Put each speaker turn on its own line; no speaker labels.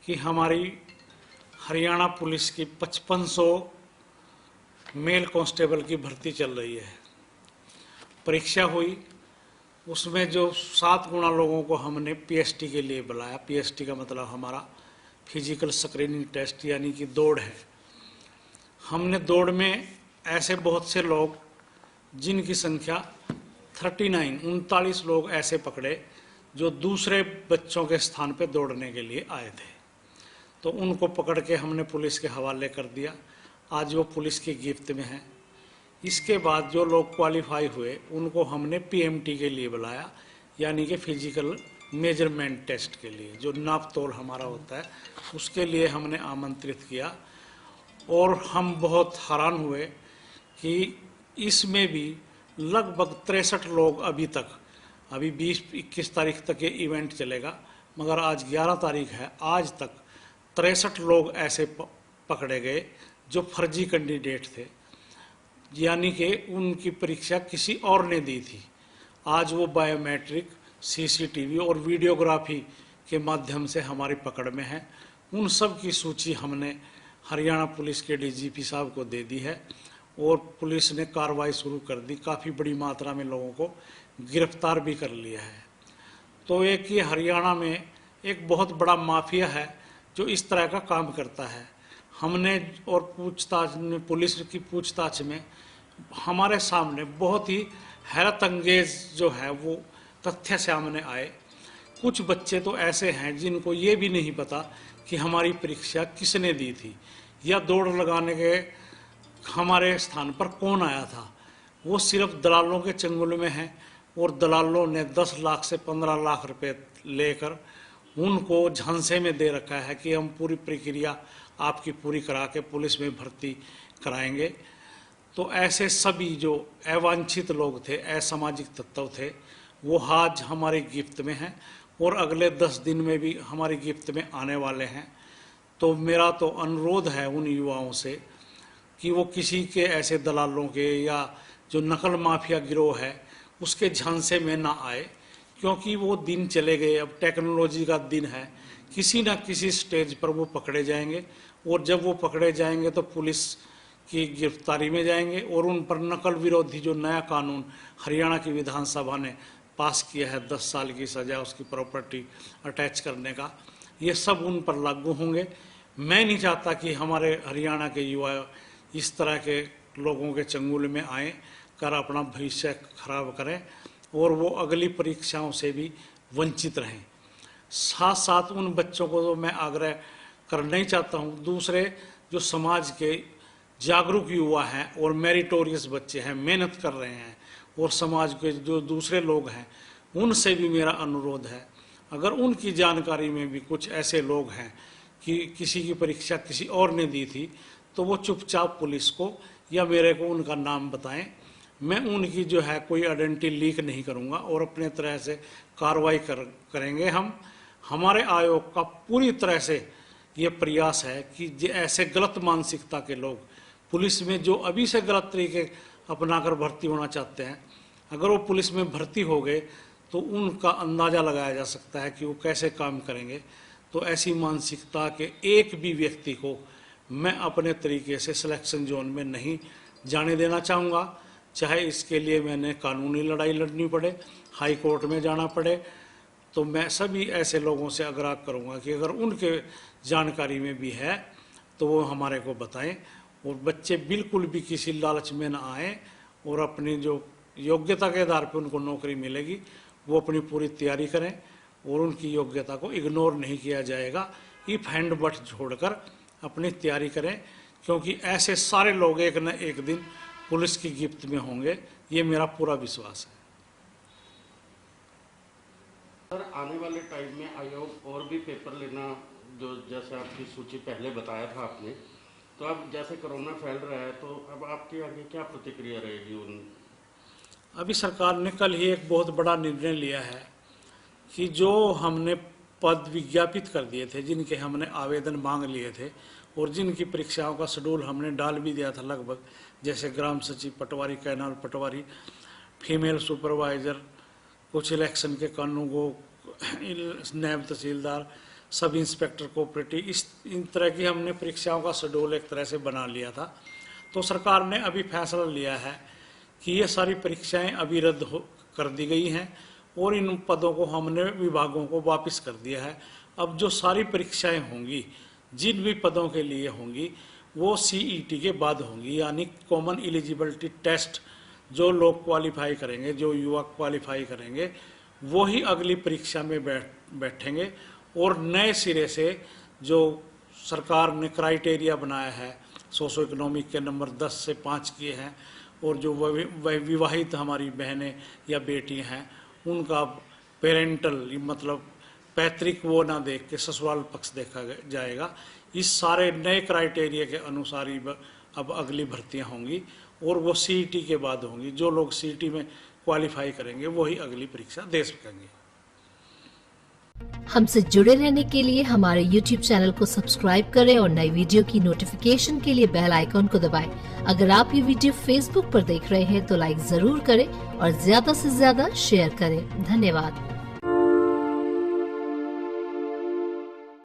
कि हमारी हरियाणा पुलिस की 5500 मेल कांस्टेबल की भर्ती चल रही है। परीक्षा हुई, उसमें जो 7 गुना लोगों को हमने पीएसटी के लिए बुलाया। पीएसटी का मतलब हमारा फिजिकल स्क्रीनिंग टेस्ट यानी कि दौड़ है। हमने दौड़ में ऐसे बहुत से लोग जिनकी संख्या 39 लोग ऐसे पकड़े जो दूसरे बच्चों के स्थान पे दौड़ने के लिए आए थे, तो उनको पकड़ के हमने पुलिस के हवाले कर दिया। आज वो पुलिस की गिरफ्त में है। इसके बाद जो लोग क्वालिफाई हुए उनको हमने पीएमटी के लिए बुलाया, यानी कि फिजिकल मेजरमेंट टेस्ट के लिए, जो नाप तोल हमारा होता है उसके लिए हमने आमंत्रित किया। और हम बहुत हैरान हुए कि इसमें भी लगभग 63 लोग अभी 20-21 तारीख तक ये इवेंट चलेगा, मगर आज 11 तारीख है, आज तक 63 लोग ऐसे पकड़े गए जो फर्जी कैंडिडेट थे, यानी कि उनकी परीक्षा किसी और ने दी थी। आज वो बायोमेट्रिक, सीसीटीवी और वीडियोग्राफी के माध्यम से हमारी पकड़ में है। उन सब की सूची हमने हरियाणा पुलिस के डीजीपी साहब को दे दी है और पुलिस ने कार्रवाई शुरू कर दी। काफ़ी बड़ी मात्रा में लोगों को गिरफ्तार भी कर लिया है। तो एक ये हरियाणा में एक बहुत बड़ा माफिया है जो इस तरह का काम करता है। हमने और पूछताछ में, पुलिस की पूछताछ में हमारे सामने बहुत ही हैरत अंगेज जो है वो तथ्य सामने आए। कुछ बच्चे तो ऐसे हैं जिनको ये भी नहीं पता कि हमारी परीक्षा किसने दी थी या दौड़ लगाने के हमारे स्थान पर कौन आया था। वो सिर्फ दलालों के चंगुल में हैं और दलालों ने 10 लाख से 15 लाख रुपए लेकर उनको झांसे में दे रखा है कि हम पूरी प्रक्रिया आपकी पूरी करा के पुलिस में भर्ती कराएंगे। तो ऐसे सभी जो अवांछित लोग थे, असामाजिक तत्व थे, वो आज हमारी गिरफ्त में हैं और अगले 10 दिन में भी हमारी गिरफ्त में आने वाले हैं। तो मेरा तो अनुरोध है उन युवाओं से कि वो किसी के ऐसे दलालों के या जो नकल माफिया गिरोह है उसके झांसे में ना आए, क्योंकि वो दिन चले गए। अब टेक्नोलॉजी का दिन है, किसी न किसी स्टेज पर वो पकड़े जाएंगे और जब वो पकड़े जाएंगे तो पुलिस की गिरफ्तारी में जाएंगे और उन पर नकल विरोधी जो नया कानून हरियाणा की विधानसभा ने पास किया है 10 साल की सज़ा उसकी प्रॉपर्टी अटैच करने का, ये सब उन पर लागू होंगे। मैं नहीं चाहता कि हमारे हरियाणा के युवा इस तरह के लोगों के चंगुल में आए कर अपना भविष्य खराब करें और वो अगली परीक्षाओं से भी वंचित रहें। साथ साथ उन बच्चों को तो मैं आग्रह करना ही चाहता हूँ, दूसरे जो समाज के जागरूक युवा हैं और मेरिटोरियस बच्चे हैं, मेहनत कर रहे हैं, और समाज के जो दूसरे लोग हैं उनसे भी मेरा अनुरोध है, अगर उनकी जानकारी में भी कुछ ऐसे लोग हैं कि किसी की परीक्षा किसी और ने दी थी, तो वो चुपचाप पुलिस को या मेरे को उनका नाम बताएं। मैं उनकी जो है कोई आइडेंटिटी लीक नहीं करूंगा और अपने तरह से कार्रवाई करेंगे। हमारे आयोग का पूरी तरह से ये प्रयास है कि ऐसे गलत मानसिकता के लोग पुलिस में जो अभी से गलत तरीके अपनाकर भर्ती होना चाहते हैं, अगर वो पुलिस में भर्ती हो गए तो उनका अंदाज़ा लगाया जा सकता है कि वो कैसे काम करेंगे। तो ऐसी मानसिकता के एक भी व्यक्ति को मैं अपने तरीके से सिलेक्शन जोन में नहीं जाने देना चाहूँगा, चाहे इसके लिए मैंने कानूनी लड़ाई लड़नी पड़े, हाई कोर्ट में जाना पड़े। तो मैं सभी ऐसे लोगों से आग्रह करूँगा कि अगर उनके जानकारी में भी है तो वो हमारे को बताएं और बच्चे बिल्कुल भी किसी लालच में ना आए और अपनी जो योग्यता के आधार पर उनको नौकरी मिलेगी वो अपनी पूरी तैयारी करें और उनकी योग्यता को इग्नोर नहीं किया जाएगा। इफ हैंड बट छोड़कर अपनी तैयारी करें, क्योंकि ऐसे सारे लोग एक न एक दिन पुलिस की गिरफ्त में होंगे, ये मेरा पूरा विश्वास है।
सर, आने वाले टाइम में आयोग और भी पेपर लेना, जो जैसे आपकी सूची पहले बताया था आपने, तो अब जैसे कोरोना फैल रहा है तो अब आपकी आगे क्या प्रतिक्रिया रहेगी उन?
अभी सरकार ने कल ही एक बहुत बड़ा निर्णय लिया है कि जो हमने पद विज्ञापित कर दिए थे, जिनके हमने आवेदन मांग लिए थे और जिनकी परीक्षाओं का शेड्यूल हमने डाल भी दिया था लगभग, जैसे ग्राम सचिव पटवारी, कैनाल पटवारी, फीमेल सुपरवाइज़र, कुछ इलेक्शन के कानून को, नायब तहसीलदार, सब इंस्पेक्टर कोऑपरेटिव, इन तरह की हमने परीक्षाओं का शेड्यूल एक तरह से बना लिया था। तो सरकार ने अभी फैसला लिया है कि ये सारी परीक्षाएं अभी रद्द कर दी गई हैं और इन पदों को हमने विभागों को वापस कर दिया है। अब जो सारी परीक्षाएं होंगी, जिन भी पदों के लिए होंगी, वो CET के बाद होंगी, यानी कॉमन एलिजिबिलिटी टेस्ट। जो लोग क्वालिफाई करेंगे, जो युवा क्वालिफाई करेंगे, वो ही अगली परीक्षा में बैठेंगे। और नए सिरे से जो सरकार ने क्राइटेरिया बनाया है, सोशो इकोनॉमिक के नंबर 10 से 5 किए हैं, और जो विवाहित हमारी बहनें या बेटियां हैं, उनका पेरेंटल मतलब पैतृक वो ना देख के ससुराल पक्ष देखा जाएगा। इस सारे नए क्राइटेरिया के अनुसार ही अब अगली भर्तियां होंगी और वो CET के बाद होंगी। जो लोग CET में क्वालिफाई करेंगे वही अगली परीक्षा दे सकेंगे।
हमसे जुड़े रहने के लिए हमारे YouTube चैनल को सब्सक्राइब करें और नई वीडियो की नोटिफिकेशन के लिए बेल आइकॉन को दबाएं। अगर आप ये वीडियो Facebook पर देख रहे हैं तो लाइक जरूर करें और ज्यादा से ज्यादा शेयर करें। धन्यवाद।